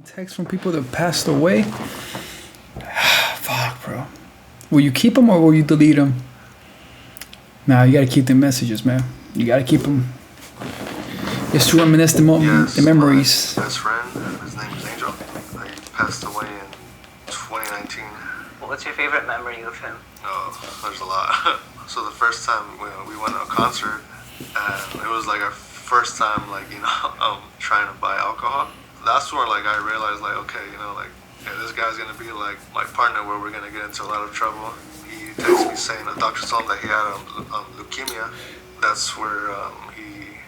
Texts from people that passed away. Fuck, bro. Will you keep them or will you delete them? Nah, you gotta keep the messages, man. You gotta keep them. Just to reminisce the memories. My best friend, his name is Angel. He passed away in 2019. Well, what's your favorite memory of him? Oh, there's a lot. So the first time we went to a concert, and it was like our first time, like, trying to buy alcohol. That's where, like, I realized, like, okay, this guy's gonna be like my partner, where we're gonna get into a lot of trouble. He texted me saying the doctor told him that he had leukemia. That's where he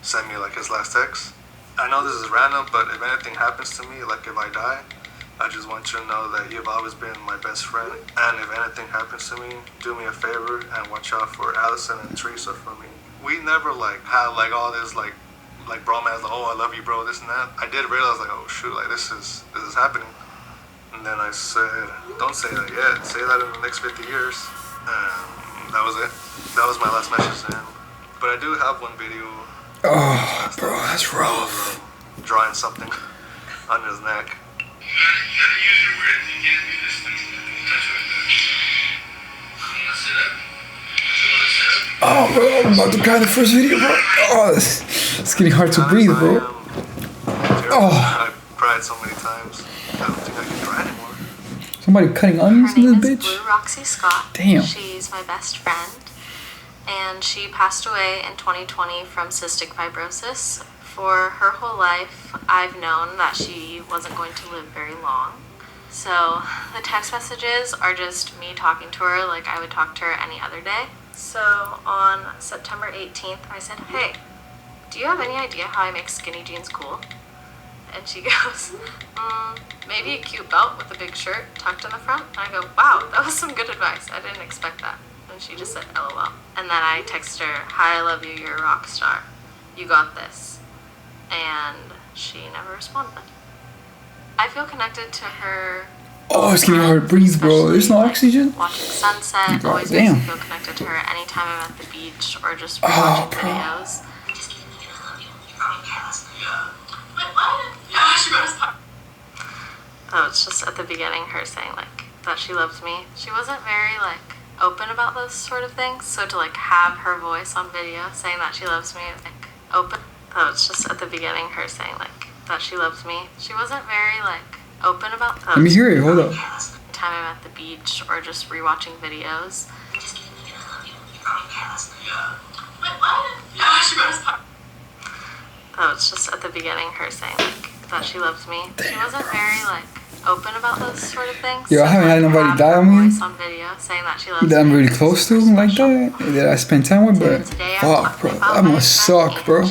sent me like his last text. I know this is random, but if anything happens to me, like if I die, I just want you to know that you've always been my best friend. And if anything happens to me, do me a favor and watch out for Allison and Teresa for me. We never like had like all this like bromance, like, oh, I love you, bro, this and that. I did realize, like, oh shoot, like this is happening. And then I said, don't say that yet. Say that in the next 50 years. And that was it. That was my last message to him. But I do have one video. Oh, bro, that's rough. Drawing something on his neck. Oh, bro, I'm about to cry in the first video, bro. Oh, it's getting hard to breathe, bro. Oh. I've cried so many times. I don't think I can cry anymore. Somebody cutting onions in this bitch? Blue Roxy Scott. Damn. She's my best friend. And she passed away in 2020 from cystic fibrosis. For her whole life, I've known that she wasn't going to live very long. So the text messages are just me talking to her like I would talk to her any other day. So on September 18th, I said, hey, do you have any idea how I make skinny jeans cool? And she goes, maybe a cute belt with a big shirt tucked in the front. And I go, wow, that was some good advice. I didn't expect that. And she just said, LOL. And then I texted her, hi, I love you, you're a rock star. You got this. And she never responded. I feel connected to her. Oh, it's getting hard to breathe, bro. There's no oxygen. Watching sunset, God, always damn. makes me feel connected to her anytime I'm at the beach or just watching videos. Oh, it's just at the beginning her saying like that she loves me. She wasn't very like open about those sort of things, so to like have her voice on video saying that she loves me, like open. Oh, it's just at the beginning her saying like that she loves me. She wasn't very like open about those. Let me hear it, hold up. Time I'm at the beach or just rewatching videos. Oh, it's just at the beginning her saying like that she loves me. She wasn't very like open about those sort of things. Yo, I haven't had nobody die on me on video saying that she loves that I'm me. really close to like that, that I spend time with, but fuck, bro, that must suck, bro.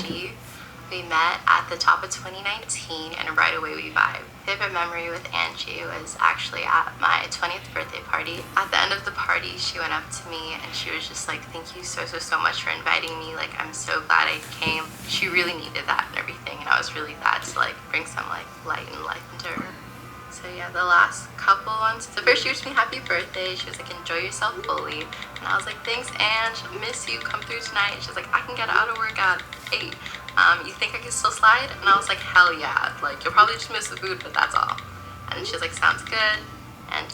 We met at the top of 2019 and right away we vibed. Favorite memory with Angie was actually at my 20th birthday party. At the end of the party, she went up to me and she was just like, thank you so much for inviting me. Like, I'm so glad I came. She really needed that and everything, and I was really glad to like bring some like light and life into her. So yeah, the last couple ones. So first she wished me happy birthday. She was like, enjoy yourself fully. And I was like, thanks, Ange. Miss you. Come through tonight. She was like, I can get out of work at 8. You think I can still slide? And I was like, hell yeah. Like, you'll probably just miss the food, but that's all. And she was like, sounds good. And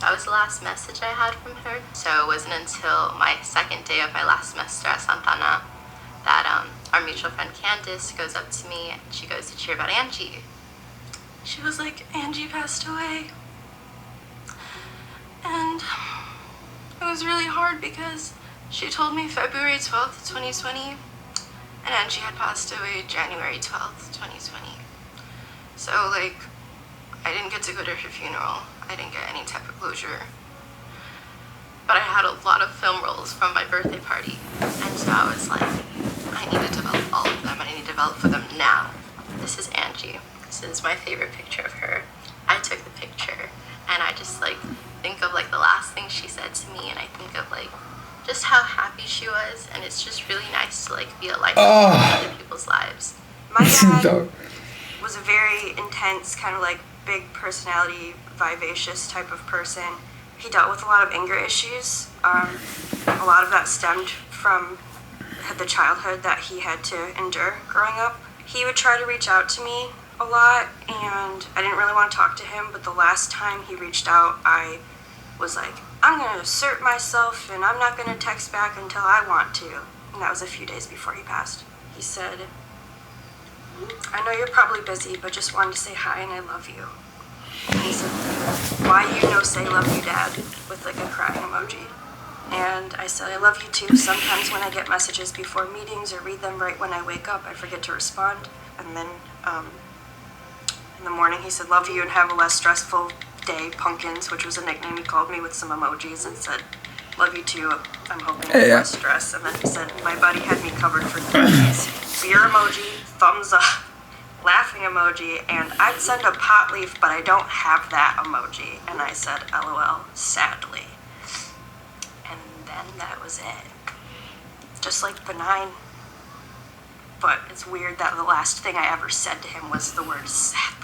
that was the last message I had from her. So it wasn't until my second day of my last semester at Santana that our mutual friend Candace goes up to me and she goes to cheer about Angie. She was like, Angie passed away. And it was really hard because she told me February 12th, 2020, and Angie had passed away January 12th, 2020. So, like, I didn't get to go to her funeral. I didn't get any type of closure. But I had a lot of film rolls from my birthday party. And so I was like, I need to develop all of them, and I need to develop for them now. This is Angie. This is my favorite picture of her. I took the picture, and I just, like, think of, like, the last thing she said to me, and I think of, like, just how happy she was, and it's just really nice to, like, be a light in other people's lives. My dad was a very intense, kind of, like, big personality, vivacious type of person. He dealt with a lot of anger issues. A lot of that stemmed from the childhood that he had to endure growing up. He would try to reach out to me a lot, and want to talk to him, but the last time he reached out, I was like, I'm going to assert myself and I'm not going to text back until I want to. And that was a few days before he passed. He said, I know you're probably busy, but just wanted to say hi and I love you. And he said, why you no say love you, Dad, with like a crying emoji. And I said, I love you too. Sometimes when I get messages before meetings or read them right when I wake up, I forget to respond. And then in the morning he said, love you and have a less stressful day, Pumpkins, which was a nickname he called me, with some emojis, and said, love you too, I'm hoping for less stress. And then he said, my buddy had me covered for 3 days. Beer emoji, thumbs up, laughing emoji, and I'd send a pot leaf, but I don't have that emoji. And I said, LOL, sadly. And then that was it. Just like benign. But it's weird that the last thing I ever said to him was the word sadly.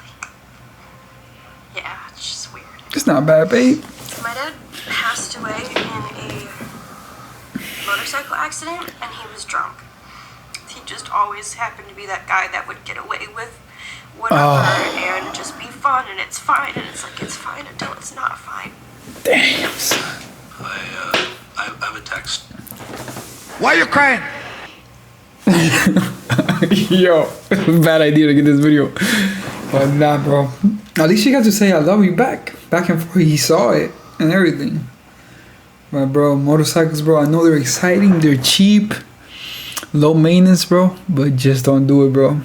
Yeah, it's just weird. It's not bad, babe. My dad passed away in a motorcycle accident, and he was drunk. He just always happened to be that guy that would get away with whatever and just be fun, and it's fine, and it's like it's fine until it's not fine. Damn, son. I have a text. Why are you crying? Yo, bad idea to get this video. But nah, bro. At least you got to say I love you back and forth. He saw it and everything. But bro, motorcycles, bro, I know they're exciting, they're cheap, low maintenance, bro, but just don't do it, bro.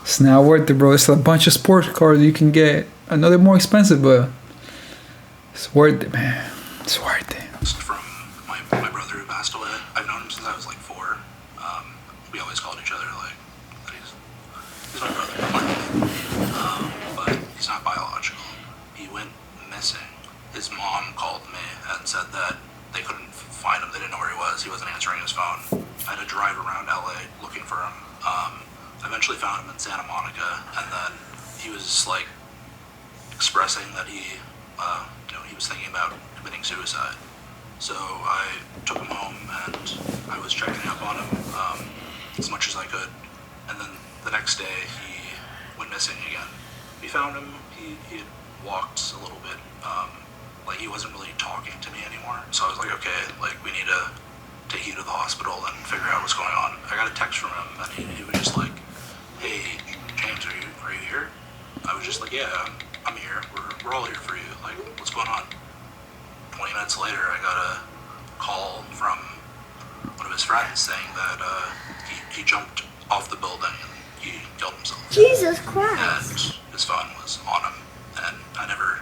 It's not worth it, bro. It's a bunch of sports cars you can get. I know they're more expensive, but it's worth it, man. It's worth it. From my brother who passed away. I've known him since I was like 4. We always called each other like, he's my brother, but he's not biological. He went missing. His mom called me and said that they couldn't find him. They didn't know where he was. He wasn't answering his phone. I had to drive around LA looking for him. I eventually found him in Santa Monica, and then he was like expressing that he was thinking about committing suicide. So I took him home and I was checking up on him as much as I could. And then the next day he went missing again. We found him. He had walked a little bit. Like he wasn't really talking to me anymore. So I was like, okay, like we need to take you to the hospital and figure out what's going on. I got a text from him and he was just like, hey, James, are you here? I was just like, yeah, I'm here. We're all here for you. Like, what's going on? 20 minutes later, I got a call from one of his friends saying that he jumped off the building and he killed himself. Jesus Christ. And his phone was on him, and I never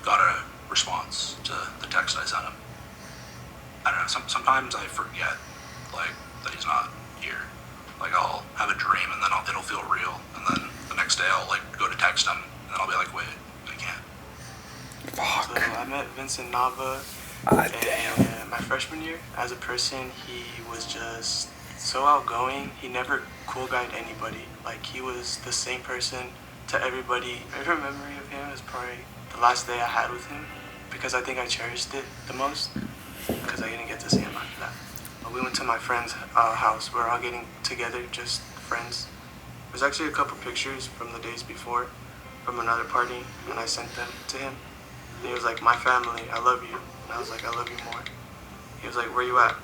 got a response to the text I sent him. I don't know, sometimes I forget, like, that he's not here. Like, I'll have a dream and then it'll feel real, and then the next day I'll, like, go to text him, and then I'll be like, wait, I can't. Fuck. So I met Vincent Nava in my freshman year. As a person, he was just so outgoing. He never cool guyed anybody. Like, he was the same person to everybody. My favorite memory of him is probably the last day I had with him, because I think I cherished it the most, because I didn't get to see him after that. We went to my friend's house. We're all getting together, just friends. There's actually a couple pictures from the days before from another party, and I sent them to him. And he was like, my family, I love you. And I was like, I love you more. He was like, where you at?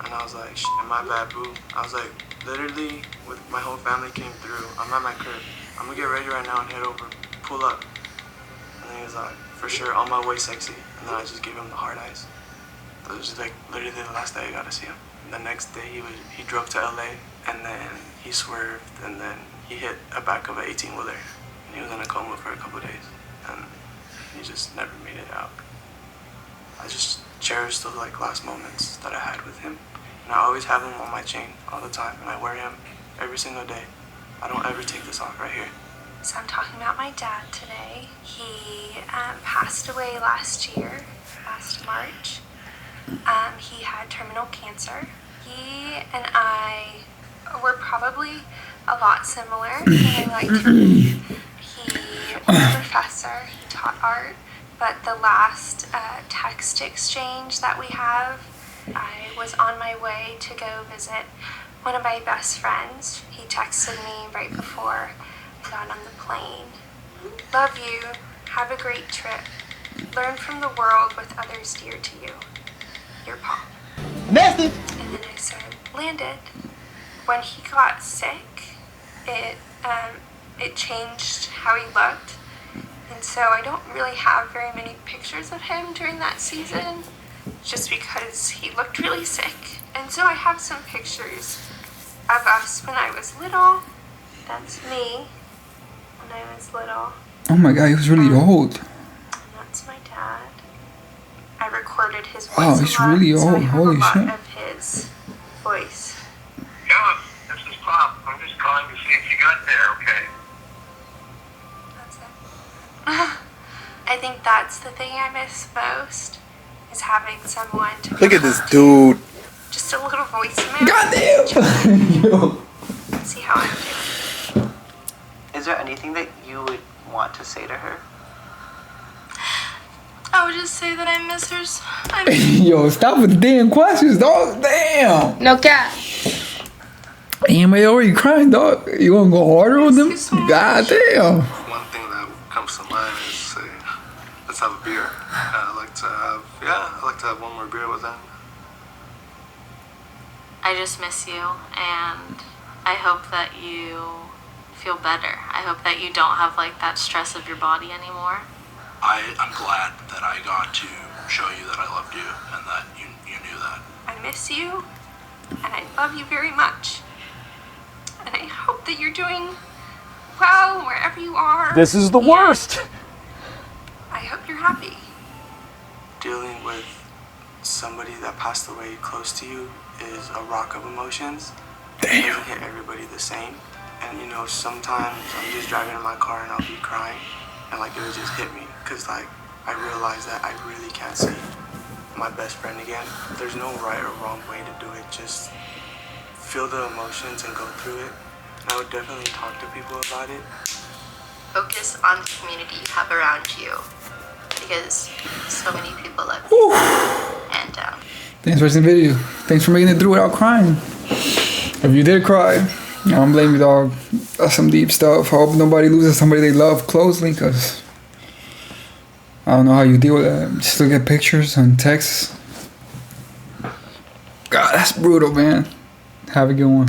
And I was like, shit, my bad, boo. I was like, literally, with my whole family came through. I'm at my crib. I'm gonna get ready right now and head over. Pull up. And then he was like, for sure, on my way, sexy. And then I just gave him the hard eyes. That was just like literally the last day I got to see him. The next day he drove to LA, and then he swerved, and then he hit a back of an 18-wheeler, and he was in a coma for a couple of days, and he just never made it out. I just cherish those like last moments that I had with him, and I always have him on my chain all the time, and I wear him every single day. I don't ever take this off right here. So I'm talking about my dad today. He passed away last March. He had terminal cancer. He and I were probably a lot similar than I like to be. He was a professor, he taught art, but the last text exchange that we have, I was on my way to go visit one of my best friends. He texted me right before I got on the plane. Love you. Have a great trip. Learn from the world with others dear to you. Your Pop. Nasty. And then I said, Landon. When he got sick, it changed how he looked. And so I don't really have very many pictures of him during that season, just because he looked really sick. And so I have some pictures of us when I was little. That's me when I was little. Oh my god, he was really old. And that's my dad. I recorded his voice. Oh, he's a lot, really so old. I have Holy a lot shit. of his voice. Philip, this is Pop. I'm just calling to see if you got there, okay? That's it. I think that's the thing I miss most, is having someone to Look at this refer to. dude. Just a little voicemail. Goddamn! Yo. See how I'm doing. Is there anything that you would want to say to her? I would just say that I miss her. Yo, stop with the damn questions, dog. Damn. No cap. Damn, man, already crying, dog. You wanna go harder with them? God damn. One thing that comes to mind is say, let's have a beer. I like to have one more beer with them. I just miss you, and I hope that you feel better. I hope that you don't have like that stress of your body anymore. I'm glad that I got to show you that I loved you and that you knew that. I miss you, and I love you very much. And I hope that you're doing well wherever you are. This is the worst. I hope you're happy. Dealing with somebody that passed away close to you is a rock of emotions. It doesn't hit everybody the same. And you know, sometimes I'm just driving in my car and I'll be crying, and like it'll just hit me, cause like I realize that I really can't see my best friend again. There's no right or wrong way to do it. Just feel the emotions and go through it. And I would definitely talk to people about it. Focus on the community you have around you, because so many people love you. And Thanks for watching the video. Thanks for making it through without crying. If you did cry, I don't blame you, dog. That's some deep stuff. I hope nobody loses somebody they love closely, because I don't know how you deal with that. Just look at pictures and texts. God, that's brutal, man. Have a good one.